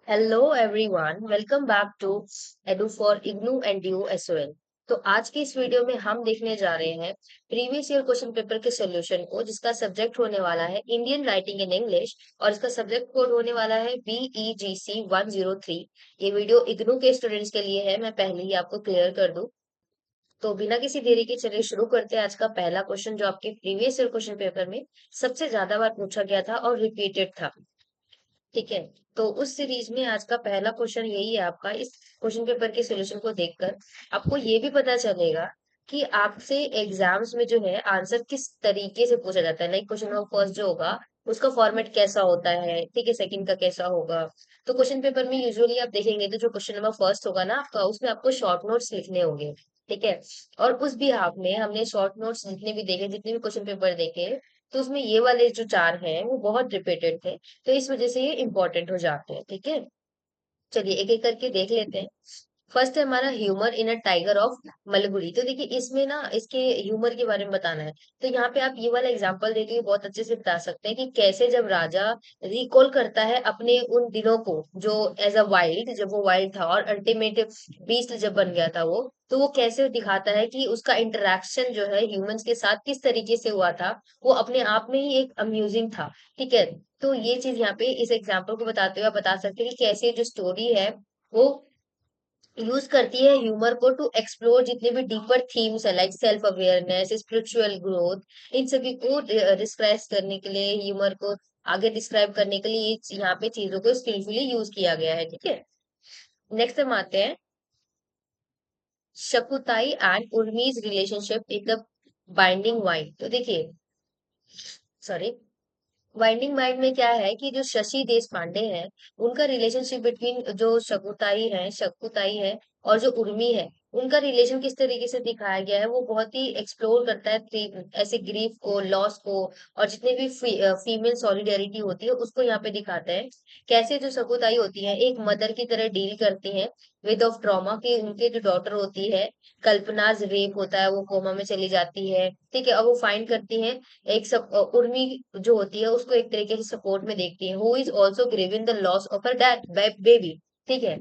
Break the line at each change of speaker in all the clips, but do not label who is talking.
Hello everyone, welcome back to edu for IGNOU and U SOL. तो आज की इस वीडियो में हम देखने जा रहे हैं प्रीवियस ईयर क्वेश्चन पेपर के सॉल्यूशन को, जिसका सब्जेक्ट होने वाला है इंडियन राइटिंग इन इंग्लिश और इसका सब्जेक्ट कोड होने वाला है BEGC 103। ये वीडियो इग्नू के स्टूडेंट्स के लिए है, मैं पहले ही आपको क्लियर कर दूं। तो बिना किसी देरी के चलिए शुरू करते हैं आज का पहला क्वेश्चन, जो आपके प्रीवियस ईयर क्वेश्चन पेपर में सबसे ज्यादा बार पूछा गया था और रिपीटेड था। ठीक है। तो उस सीरीज में आज का पहला क्वेश्चन यही है आपका। इस क्वेश्चन पेपर के सॉल्यूशन को देखकर आपको ये भी पता चलेगा कि आपसे एग्जाम्स में जो है आंसर किस तरीके से पूछा जाता है। लाइक क्वेश्चन नंबर फर्स्ट जो होगा उसका फॉर्मेट कैसा होता है, ठीक है, सेकंड का कैसा होगा। तो क्वेश्चन पेपर में यूजुअली आप देखेंगे तो जो क्वेश्चन नंबर फर्स्ट होगा ना आपका, उसमें आपको शॉर्ट नोट्स लिखने होंगे। ठीक है। और उस भी हाफ में हमने शॉर्ट नोट्स जितने भी देखे, जितने भी क्वेश्चन पेपर देखे, तो उसमें ये वाले जो चार हैं वो बहुत रिपीटेड थे। तो इस वजह से ये इम्पोर्टेंट हो जाते हैं। ठीक है। चलिए एक एक करके देख लेते हैं। फर्स्ट है हमारा humour in a tiger of Malgudi. तो देखिए इसमें ना इसके ह्यूमर के बारे में बताना है। तो यहाँ पे आप ये वाला एग्जांपल देके बहुत अच्छे से बता सकते हैं कि कैसे जब राजा रिकॉल करता है अपने उन दिनों को, जो एज अ वाइल्ड, जब वो वाइल्ड था और अल्टीमेट बीस्ट जब बन गया था वो, तो वो कैसे दिखाता है कि उसका इंटरेक्शन जो है ह्यूमंस के साथ किस तरीके से हुआ था। वो अपने आप में ही एक अम्यूजिंग था। ठीक है। तो ये चीज यहाँ पे इस एग्जाम्पल को बताते हुए आप बता सकते हैं कि कैसे जो स्टोरी है वो यूज करती है ह्यूमर को टू एक्सप्लोर जितने भी डीपर थीम्स है, like self awareness, spiritual growth, इन सभी को डिस्क्राइब करने के लिए, ह्यूमर को आगे डिस्क्राइब करने के लिए यहाँ पे चीजों को स्किलफुली यूज किया गया है। ठीक है। नेक्स्ट हम आते हैं Shakutai and Urmi's relationship in the binding vine. तो देखिए, सॉरी, वाइंडिंग माइंड में क्या है कि जो शशि देश पांडे हैं, उनका रिलेशनशिप बिटवीन जो शकुताई है और जो उर्मी है, उनका रिलेशन किस तरीके से दिखाया गया है वो बहुत ही एक्सप्लोर करता है ऐसे ग्रीफ को, लॉस को, और जितने भी फीमेल सॉलिडेरिटी होती है उसको यहाँ पे दिखाता है। कैसे जो शकुताई होती है एक मदर की तरह डील करती है विद ऑफ ट्रॉमा, की उनके जो डॉटर होती है कल्पनाज रेप होता है, वो कोमा में चली जाती है। ठीक है। और वो फाइंड करती है एक उर्मी जो होती है उसको एक तरीके से सपोर्ट में देखती है, who is also grieving the loss of her dad baby. ठीक है।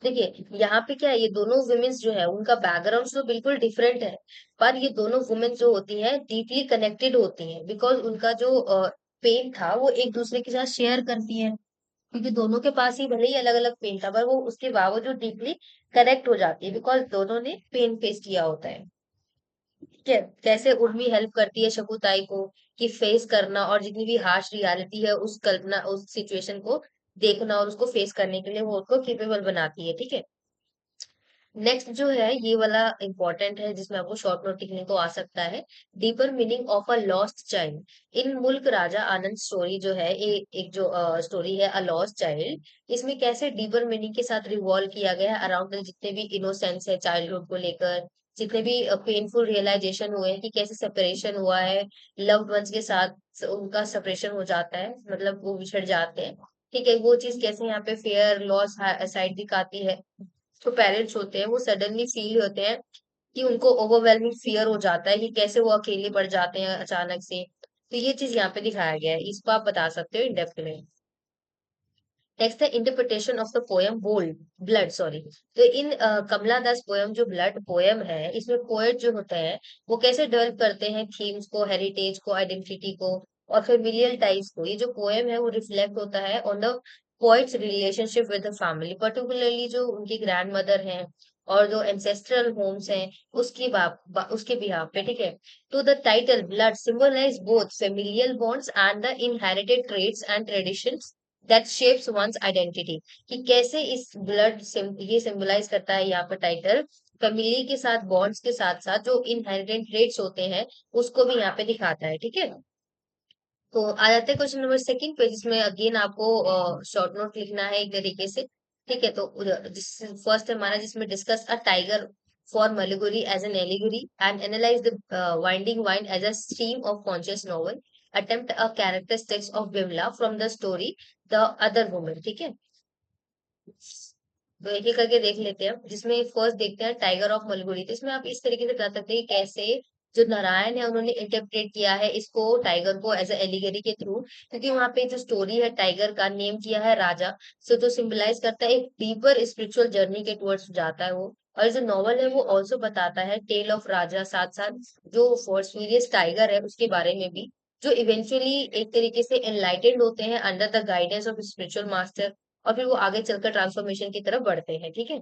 देखिए यहाँ पे क्या है, ये दोनों वुमेन्स जो है उनका बैकग्राउंड तो बिल्कुल डिफरेंट है, पर ये दोनों वुमेन्स जो होती हैं डीपली कनेक्टेड होती हैं, बिकॉज उनका जो पेन था वो एक दूसरे के साथ शेयर करती हैं। क्योंकि दोनों के पास ही भले ही अलग अलग पेन था, पर वो उसके बावजूद डीपली कनेक्ट हो जाती है, बिकॉज दोनों ने पेन फेस किया होता है। ठीक है। कैसे उर्मी हेल्प करती है शकुताई को कि फेस करना, और जितनी भी हार्श रियलिटी है उस कल्पना, उस सिचुएशन को देखना और उसको फेस करने के लिए वो उसको केपेबल बनाती है। ठीक है। नेक्स्ट जो है ये वाला इंपॉर्टेंट है, जिसमें आपको शॉर्ट नोट लिखने को आ सकता है। Deeper meaning of a lost child in मुल्क राजा आनंद स्टोरी जो है, एक जो स्टोरी है अ लॉस्ट चाइल्ड, इसमें कैसे डीपर मीनिंग के साथ रिवॉल्व किया गया है अराउंड जितने भी इनोसेंस है चाइल्डहुड को लेकर, जितने भी पेनफुल रियलाइजेशन हुए हैं कि कैसे सेपरेशन हुआ है लव्ड वंस के साथ, उनका सेपरेशन हो जाता है, मतलब वो बिछड़ जाते हैं। ठीक है। वो चीज कैसे यहाँ पे फेयर लॉस साइड दिखाती है। जो पेरेंट्स होते हैं वो सडनली फील होते हैं कि उनको ओवरवेलमिंग फियर हो जाता है कि कैसे वो अकेले पड़ जाते हैं अचानक से। तो ये चीज यहाँ पे दिखाया गया है, इसको आप बता सकते हो इन डेप्थ में। नेक्स्ट है interpretation of the poem bold blood, sorry. तो इन कमला दास पोएम जो ब्लड पोएम है, इसमें पोएट जो होते हैं वो कैसे डेवलप करते हैं थीम्स को, हेरिटेज को, आइडेंटिटी को और फेमिलियल टाइज को। ये जो पोएम है वो रिफ्लेक्ट होता है on the poets relationship with the family, particularly जो उनकी ग्रैंड मदर हैं और जो एंसेस्ट्रल होम्स हैं उसके बिहाफ पे। ठीक है। तो the title blood symbolize both familial bonds and the inherited traits and traditions that shapes one's identity. कि कैसे इस ब्लड ये सिंबलाइज करता है यहाँ पर टाइटल, फैमिली के साथ बॉन्ड्स के साथ साथ जो इनहेरिटेड ट्रेट्स होते हैं उसको भी यहाँ पे दिखाता है। ठीक है। तो आ जाते हैं क्वेश्चन नंबर सेकंड पे, जिसमें अगेन आपको शॉर्ट नोट लिखना है एक तरीके से। ठीक है। तो जिस फर्स्ट है हमारा, जिसमें discuss a tiger for Malgudi as an allegory and analyse the winding vine as a stream of conscious novel, attempt a characteristics of Vimala from the story the other woman. ठीक है। तो एक एक करके देख लेते हैं, जिसमें फर्स्ट देखते हैं टाइगर ऑफ मलगुडी। तो इसमें आप इस तरीके से बता सकते हैं कि कैसे जो नारायण है उन्होंने इंटरप्रेट किया है इसको टाइगर को एज ए एलिगेरी के थ्रू, क्योंकि वहां पे जो स्टोरी है टाइगर का नेम किया है राजा, सो जो सिंबलाइज करता है एक डीपर स्पिरिचुअल जर्नी के टुवर्ड्स जाता है वो। और जो नॉवल है वो ऑल्सो बताता है टेल ऑफ राजा, साथ साथ जो फॉर्सफियस टाइगर है उसके बारे में भी, जो इवेंचुअली एक तरीके से एनलाइटेंड होते हैं under the guidance of spiritual master, और फिर वो आगे चलकर ट्रांसफॉर्मेशन की तरफ बढ़ते हैं। ठीक है,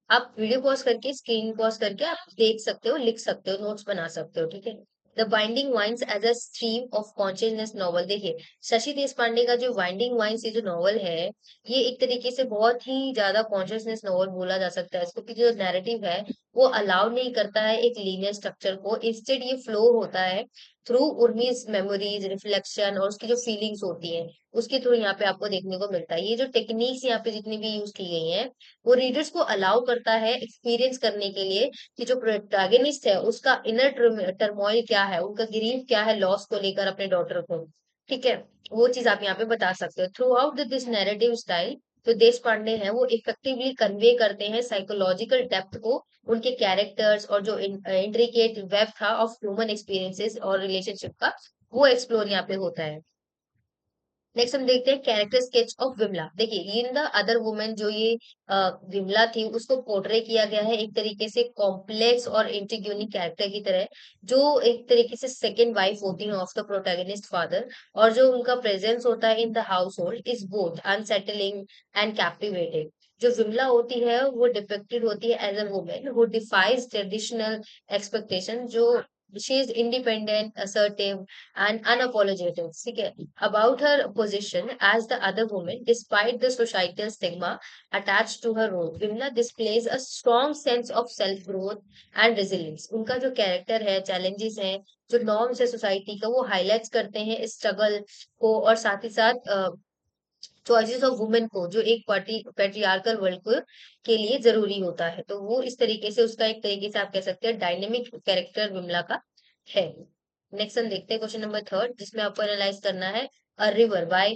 आप वीडियो पॉज करके स्क्रीन पॉज करके आप देख सकते हो, लिख सकते हो, नोट्स बना सकते हो। ठीक है, the binding vines as a stream of consciousness novel. देखिए, शशि देश पांडे का जो बाइंडिंग वाइन्स ये जो नॉवल है, ये एक तरीके से बहुत ही ज्यादा कॉन्शियसनेस नॉवल बोला जा सकता है इसको, क्योंकि जो नैरेटिव है वो अलाउ नहीं करता है एक लीनियर स्ट्रक्चर को, इंस्टेड ये फ्लो होता है थ्रू उर्मीज मेमोरीज, रिफ्लेक्शन और उसकी जो फीलिंग्स होती है उसके थ्रू यहाँ पे आपको देखने को मिलता है। ये जो टेक्निक्स यहाँ पे जितनी भी यूज की गई हैं वो रीडर्स को अलाउ करता है एक्सपीरियंस करने के लिए कि जो प्रोटैगनिस्ट है उसका इनर टर्मोइल क्या है, उनका ग्रीफ क्या है लॉस को लेकर अपने डॉटर को। ठीक है, वो चीज आप यहाँ पे बता सकते हो through out this narrative style. जो देश पांडे हैं वो इफेक्टिवली कन्वे करते हैं साइकोलॉजिकल डेप्थ को, उनके कैरेक्टर्स और जो इंट्रिकेट वेब था ऑफ ह्यूमन एक्सपीरियंसेस और रिलेशनशिप का, वो एक्सप्लोर यहाँ पे होता है। नेक्स्ट हम देखते हैं कैरेक्टर स्केच ऑफ विमला। देखिए, इन द अदर वुमेन जो ये विमला थी उसको पोर्ट्रे किया गया है एक तरीके से कॉम्प्लेक्स और इंट्रिग्यूनिक कैरेक्टर की तरह, जो एक तरीके से सेकेंड वाइफ होती है ऑफ द प्रोटैगनिस्ट फादर, और जो उनका प्रेजेंस होता है in the household is both unsettling and captivating. जो विमला होती है वो डिपिक्टेड होती है as a women who defies traditional expectation, जो she is independent, assertive and unapologetic, ठीक है, about her position as the other woman despite the societal stigma attached to her role. Vimla displays a strong sense of self growth and resilience. उनका जो character है, challenges हैं, जो norms है society का, वो हाईलाइट्स करते हैं स्ट्रगल को, और साथ ही साथ चॉइसेस ऑफ वुमेन को, जो एक पैट्रियार्कल वर्ल्ड को के लिए जरूरी होता है। तो वो इस तरीके से उसका एक तरीके से आप कह सकते हैं डायनेमिक कैरेक्टर विमला का है। नेक्स्ट हम देखते हैं क्वेश्चन नंबर थर्ड, जिसमें आपको एनालाइज करना है अ रिवर बाय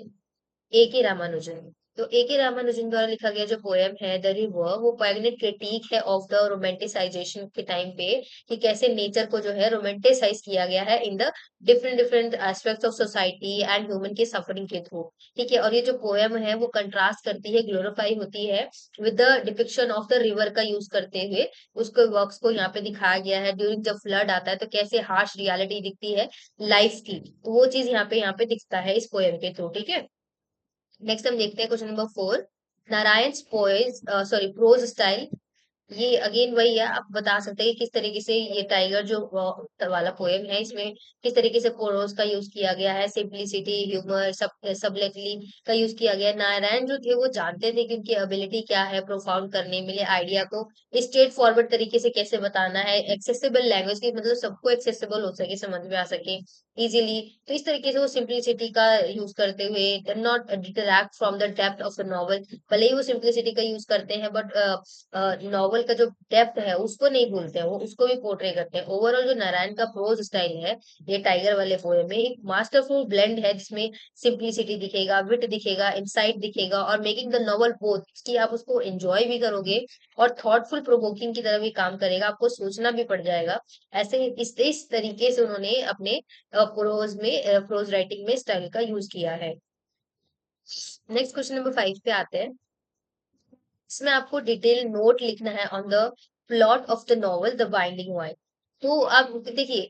ए के रामानुजन। तो ए के रामानुजन द्वारा लिखा गया जो पोएम है द रिवर, वो पोएगनेट क्रिटिक है ऑफ द रोमांटिसाइजेशन के टाइम पे, कि कैसे नेचर को जो है रोमांटिसाइज किया गया है in the different different aspects of society and human के सफरिंग के थ्रू। ठीक है, और ये जो पोएम है वो कंट्रास्ट करती है, ग्लोरीफाई होती है with the depiction of the river का यूज करते हुए, उसको वर्क्स को यहाँ पे दिखाया गया है। ड्यूरिंग जब फ्लड आता है तो कैसे हार्श रियलिटी दिखती है लाइफ की, तो वो चीज यहाँ पे दिखता है इस पोएम के थ्रू। ठीक है, नेक्स्ट हम देखते हैं क्वेश्चन नंबर फोर, नारायण पोएज सॉरी प्रोज स्टाइल। ये अगेन वही है, आप बता सकते हैं कि किस तरीके से ये टाइगर जो वाला पोएम है इसमें किस तरीके से प्रोज का यूज किया गया है, सिंप्लिसिटी, ह्यूमर, सबलेटली का यूज किया गया है। नारायण जो थे वो जानते थे कि उनकी एबिलिटी क्या है प्रोफाउंड करने में, आइडिया को स्ट्रेट फॉरवर्ड तरीके से कैसे बताना है, एक्सेसिबल लैंग्वेज की, मतलब सबको एक्सेसिबल हो सके, समझ में आ सके इजीली। तो इस तरीके से वो सिंप्लिसिटी का यूज करते हुए not detract from the depth of the novel, भले ही वो सिंप्लिसिटी का यूज करते हैं बट नॉवल का जो डेप्थ है उसको नहीं भूलते हैं, वो उसको भी पोर्ट्रे करते हैं। ओवरऑल जो नारायण का प्रोज स्टाइल है ये टाइगर वाले पोएम में एक मास्टरफुल ब्लेंड है, जिसमें सिंप्लिसिटी दिखेगा, विट दिखेगा, इंसाइट दिखेगा, और मेकिंग द नॉवल बोथ कि आप उसको एंजॉय भी करोगे और थॉटफुल प्रोवोकिंग की तरह भी काम करेगा, आपको सोचना भी पड़ जाएगा। ऐसे इस तरीके से उन्होंने अपने प्रोज राइटिंग में स्टाइल का यूज किया है। नेक्स्ट क्वेश्चन नंबर फाइव पे आते हैं, इसमें आपको डिटेल नोट लिखना है on the plot of the novel the binding wife. तो आप देखिए,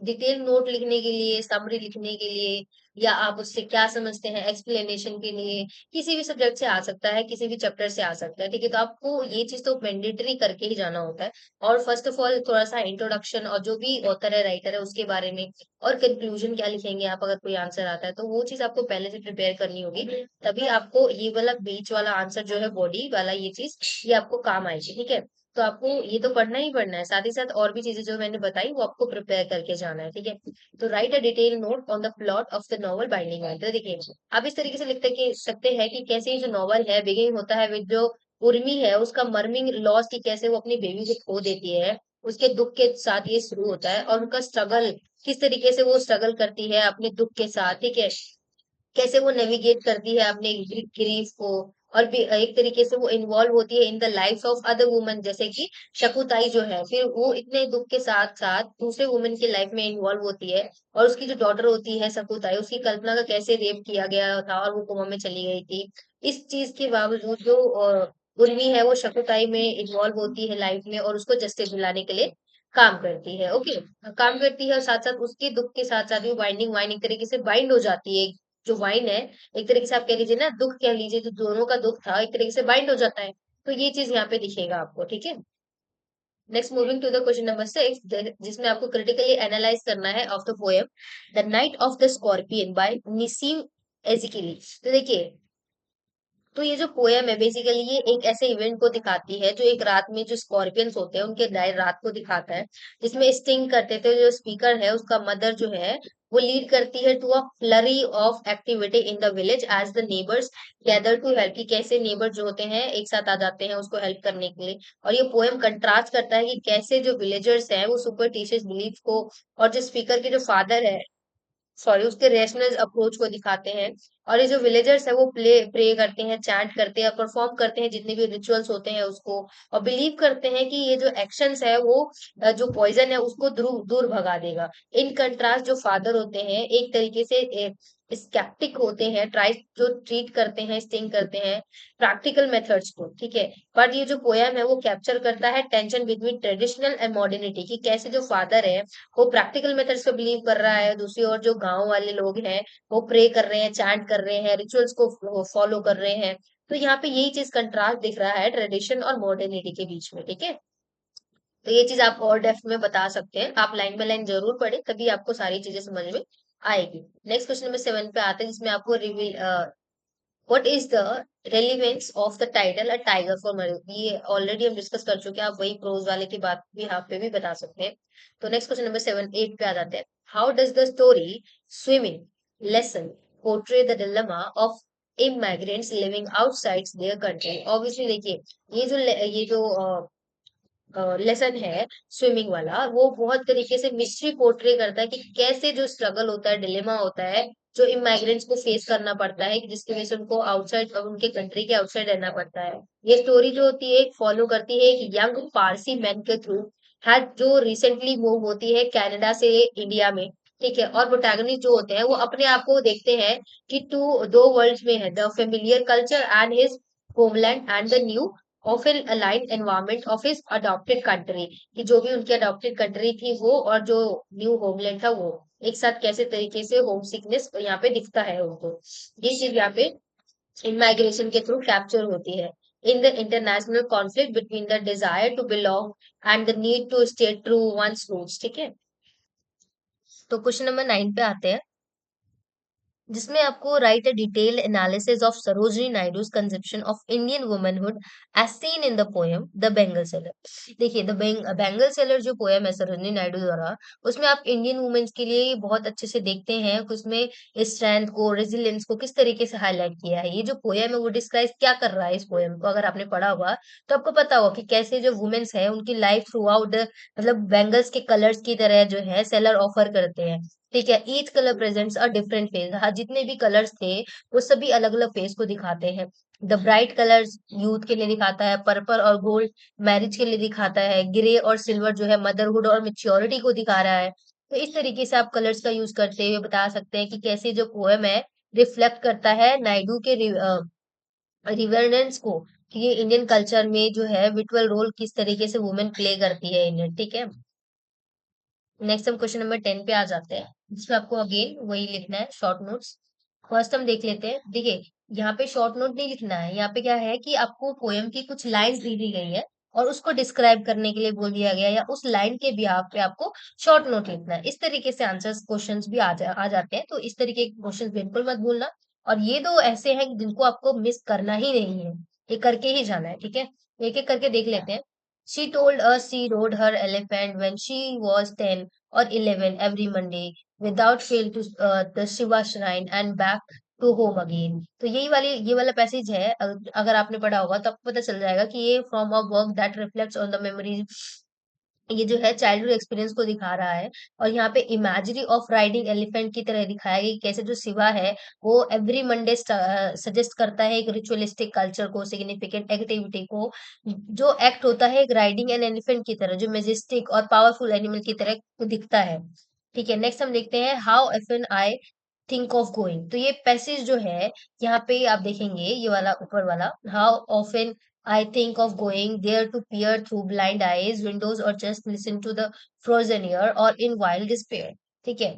डिटेल नोट लिखने के लिए, समरी लिखने के लिए, या आप उससे क्या समझते हैं एक्सप्लेनेशन के लिए, किसी भी सब्जेक्ट से आ सकता है, किसी भी चैप्टर से आ सकता है। ठीक है, तो आपको ये चीज तो मैंडेटरी करके ही जाना होता है। और फर्स्ट ऑफ ऑल थोड़ा सा इंट्रोडक्शन और जो भी ऑथर है राइटर है उसके बारे में, और कंक्लूजन क्या लिखेंगे आप अगर कोई आंसर आता है, तो वो चीज आपको पहले से प्रिपेयर करनी होगी, तभी आपको ये वाला बीच वाला आंसर जो है बॉडी वाला ये चीज ये आपको काम आएगी। ठीक है, तो आपको ये तो पढ़ना ही पढ़ना है, साथ ही साथ और भी चीजें जो मैंने बताई वो आपको प्रिपेयर करके जाना है। ठीक है, तो right a detail note on the plot of the novel binding wife. तो देखिए, आप इस तरीके से लिखते कि सकते हैं कि कैसे ये जो नॉवल है बिगिन होता है विद जो उर्मी है उसका मर्मिंग लॉस, की कैसे वो अपनी बेबी को खो देती है, उसके दुख के साथ ये शुरू होता है, और उनका स्ट्रगल किस तरीके से वो स्ट्रगल करती है अपने दुख के साथ। ठीक है, कैसे वो नेविगेट करती है अपने ग्रीफ को, और भी एक तरीके से वो इन्वॉल्व होती है in the life of other woman, जैसे कि शकुताई जो है, फिर वो इतने दुख के साथ साथ दूसरे वुमेन की लाइफ में इन्वॉल्व होती है, और उसकी जो डॉटर होती है शकुताई, उसकी कल्पना का कैसे रेप किया गया था और वो कोमा में चली गई थी। इस चीज के बावजूद जो उर्मी है वो शकुताई में इन्वॉल्व होती है लाइफ में, और उसको जस्टिस दिलाने के लिए काम करती है। ओके, काम करती है, और साथ साथ उसके दुख के साथ साथ वो बाइंडिंग वाइन एक तरीके से बाइंड हो जाती है। जो वाइन है, एक तरीके से आप कह लीजिए ना, दुख कह लीजिए, जो दोनों का दुख था एक तरीके से बाइंड हो जाता है। तो ये चीज यहाँ पे दिखेगा आपको, ठीक है। Next, moving to the question number 6, जिसमें आपको क्रिटिकली एनालाइज करना है of the poem the night of the scorpion by Nissim Ezekiel. तो देखिए, तो ये जो पोयम है बेसिकली ये एक ऐसे इवेंट को दिखाती है, जो एक रात में जो स्कॉर्पियंस होते हैं उनके रात को दिखाता है, जिसमें स्टिंग करते थे, जो स्पीकर है उसका मदर जो है वो लीड करती है to a flurry of activity in the village as the neighbours gather to help, कि कैसे नेबर जो होते हैं एक साथ आ जाते हैं उसको हेल्प करने के लिए। और ये पोएम कंट्रास्ट करता है कि कैसे जो विलेजर्स हैं वो सुपरस्टिशियस बिलीफ को, और जो स्पीकर के जो फादर है, सॉरी, उसके रैशनल अप्रोच को दिखाते हैं। और ये जो विलेजर्स है वो प्रे करते हैं, चैंट करते हैं, परफॉर्म करते हैं जितने भी रिचुअल्स होते हैं उसको, और बिलीव करते हैं कि ये जो एक्शंस है वो जो पॉइजन है उसको दूर दूर भगा देगा। इन कंट्रास्ट जो फादर होते हैं एक तरीके से स्केप्टिक होते हैं, ट्राई जो ट्रीट करते हैं, स्टिंग करते हैं प्रैक्टिकल मेथड्स को, ठीक है। पर ये जो पोयम है वो कैप्चर करता है tension between traditional and modernity, कि कैसे जो फादर है वो प्रैक्टिकल मेथड्स पे बिलीव कर रहा है, दूसरी ओर जो गांव वाले लोग हैं वो प्रे कर रहे हैं, चैंट कर रहे हैं, रिचुअल्स को फॉलो कर रहे हैं। तो यहाँ पे यही चीज कंट्रास्ट दिख रहा है ट्रेडिशन और मॉडर्निटी के बीच में, ठीक है। तो ये चीज आप और डेप्थ में बता सकते हैं, आप लाइन बाय लाइन जरूर पढ़े, तभी आपको सारी चीजें समझ में आएगी। नेक्स्ट क्वेश्चन नंबर 7 पे आते हैं, जिसमें आपको reveal what is the relevance of the title a tiger for मरी। ये ऑलरेडी हम डिस्कस कर चुके हैं, आप वही प्रोज वाले की बात भी यहाँ पे भी बता सकते हैं। तो नेक्स्ट क्वेश्चन नंबर 7 8 पे आ जाते हैं। How does the story swimming lesson portray the dilemma of immigrants living outside their country. Obviously देखिए, ये जो लेसन है स्विमिंग वाला, वो बहुत तरीके से मिस्ट्री पोर्ट्रे करता है कि कैसे जो स्ट्रगल होता है, डिलेमा होता है, जो इमिग्रेंट्स को फेस करना पड़ता है, जिसकी वजह से उनको आउटसाइड, उनके कंट्री के आउटसाइड रहना पड़ता है। ये स्टोरी जो होती है फॉलो करती है एक यंग पारसी मैन के थ्रू है, जो रिसेंटली मूव होती है कनाडा से इंडिया में, ठीक है। और प्रोटैगनिस्ट जो होते हैं वो अपने आप को देखते हैं कि टू दो वर्ल्ड्स में है, the familiar culture and his homeland and the new often aligned environment of his adopted country, कि जो भी उनकी अडॉप्टेड कंट्री थी वो, और जो न्यू होमलैंड था वो, एक साथ कैसे तरीके से होम सिकनेस यहाँ पे दिखता है उनको। ये चीज यहाँ पे इमाइग्रेशन के थ्रू कैप्चर होती है in the international conflict between the desire to belong and the need to stay true one's roots, ठीक है। तो क्वेश्चन नंबर 9 पे आते हैं, जिसमें आपको write a detailed analysis of Sarojini Naidu's conception of Indian womanhood as seen in the poem the bangle seller. देखिए, the bangle seller जो पोएम है सरोजिनी नायडू द्वारा, उसमें आप इंडियन वुमेन्स के लिए बहुत अच्छे से देखते हैं कि उसमें स्ट्रेंथ को, रेजिलियंस को किस तरीके से हाईलाइट किया है। ये जो पोएम है वो डिस्क्राइब क्या कर रहा है इस पोएम को, अगर आपने पढ़ा होगा तो आपको पता होगा कि कैसे जो वुमेन्स है उनकी लाइफ थ्रू आउट, मतलब बैंगल्स के कलर्स की तरह जो है सेलर ऑफर करते हैं, ठीक है। Each colour presents a different phase, हाँ जितने भी कलर्स थे वो सभी अलग अलग फेज को दिखाते हैं। द ब्राइट कलर्स यूथ के लिए दिखाता है, पर्पल और गोल्ड मैरिज के लिए दिखाता है, ग्रे और सिल्वर जो है मदरहुड और मेच्योरिटी को दिखा रहा है। तो इस तरीके से आप कलर्स का यूज करते हुए बता सकते हैं कि कैसे जो पोएम है रिफ्लेक्ट करता है नायडू के रिवरनेंस को, कि ये इंडियन कल्चर में जो है विटुअल रोल किस तरीके से वुमेन प्ले करती है इंडियन, ठीक है। नेक्स्ट हम क्वेश्चन नंबर 10 पे आ जाते हैं, जिसमें आपको अगेन वही लिखना है शॉर्ट नोट्स। फर्स्ट हम देख लेते हैं, देखिए यहाँ पे शॉर्ट नोट नहीं लिखना है, यहाँ पे क्या है कि आपको पोएम की कुछ लाइंस दी दी गई है और उसको डिस्क्राइब करने के लिए बोल दिया गया है, या उस लाइन के बिहाफ पे आपको शॉर्ट नोट लिखना है। इस तरीके से आंसर्स क्वेश्चंस भी आ जाते हैं, तो इस तरीके के क्वेश्चंस बिल्कुल मत भूलना। और ये दो ऐसे हैं जिनको आपको मिस करना ही नहीं है, ये करके ही जाना है, ठीक है। एक एक करके देख लेते हैं। She told us she rode her elephant when she was 10 or 11 every Monday without fail to the Shiva shrine and back to home again। तो ये वाला पैसेज है, अगर आपने पढ़ा होगा तो आपको पता चल जाएगा कि ये from a work that reflects on the memories ये जो है चाइल्डहुड एक्सपीरियंस को दिखा रहा है। और यहाँ पे इमेजरी ऑफ राइडिंग एलिफेंट की तरह दिखाया गया कि कैसे जो शिवा है वो एवरी मंडे सजेस्ट करता है एक रिचुअलिस्टिक कल्चर को, सिग्निफिकेंट एक्टिविटी को, जो एक्ट होता है एक राइडिंग एन एलिफेंट की तरह, जो मेजेस्टिक और पावरफुल एनिमल की तरह दिखता है। ठीक है, नेक्स्ट हम देखते हैं how often I think of going. तो ये पैसेज जो है यहाँ पे आप देखेंगे, ये वाला ऊपर वाला, how often I think of going there to peer through blind eyes, windows, or just listen to the frozen air or in wild despair. ठीक है,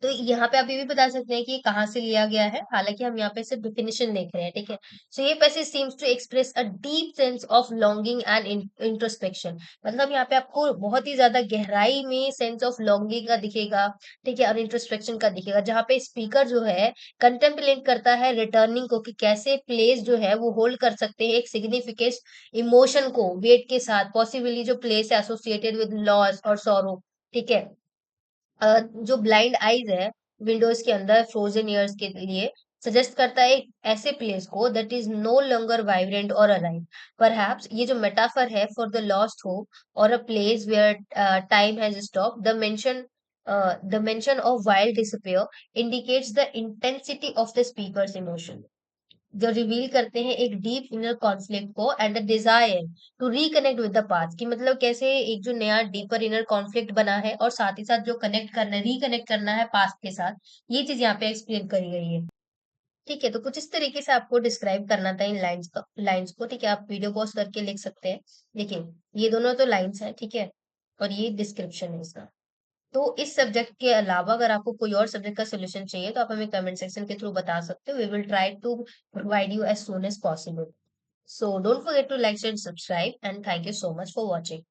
तो यहाँ पे आप ये भी बता सकते हैं कि ये कहाँ से लिया गया है, हालांकि हम यहाँ पे सिर्फ डिफिनेशन देख रहे हैं। ठीक है, सो ये passage seems to express a deep sense of longing and introspection. मतलब यहाँ पे आपको बहुत ही ज्यादा गहराई में सेंस ऑफ लॉन्गिंग का दिखेगा, ठीक है, और इंट्रोस्पेक्शन का दिखेगा, जहाँ पे स्पीकर जो है कंटेम्पलेट करता है रिटर्निंग को, कि कैसे प्लेस जो है वो होल्ड कर सकते हैं एक सिग्निफिकेंट इमोशन को वेट के साथ, पॉसिबली जो प्लेस है एसोसिएटेड विद लॉस और सॉरो। ठीक है, जो ब्लाइंड आईज है विंडोज के अंदर फ्रोजन ईयर्स के लिए सजेस्ट करता है एक ऐसे प्लेस को that is no longer vibrant और अलाइव। परहैप्स ये जो मेटाफर है फॉर द लॉस्ट होप और a place where time has stop, the mention of wild disappear indicates the intensity of the speaker's emotion, जो reveal करते हैं एक deep inner conflict को and the desire to reconnect with the past, कि मतलब कैसे एक जो नया डीपर इनर कॉन्फ्लिक्ट बना है और साथ ही साथ जो कनेक्ट करना है, रिकनेक्ट करना है पास्ट के साथ, ये चीज यहाँ पे एक्सप्लेन करी गई है। ठीक है, तो कुछ इस तरीके से आपको डिस्क्राइब करना था इन लाइंस को। ठीक है, आप वीडियो पॉज करके लिख सकते हैं। देखिए, ये दोनों तो लाइंस हैं, ठीक है, और ये डिस्क्रिप्शन है इसका। तो इस सब्जेक्ट के अलावा अगर आपको कोई और सब्जेक्ट का सॉल्यूशन चाहिए तो आप हमें कमेंट सेक्शन के थ्रू बता सकते हो। We will try to provide you as soon as possible. So don't forget to like, share, and subscribe, and thank you so much for watching.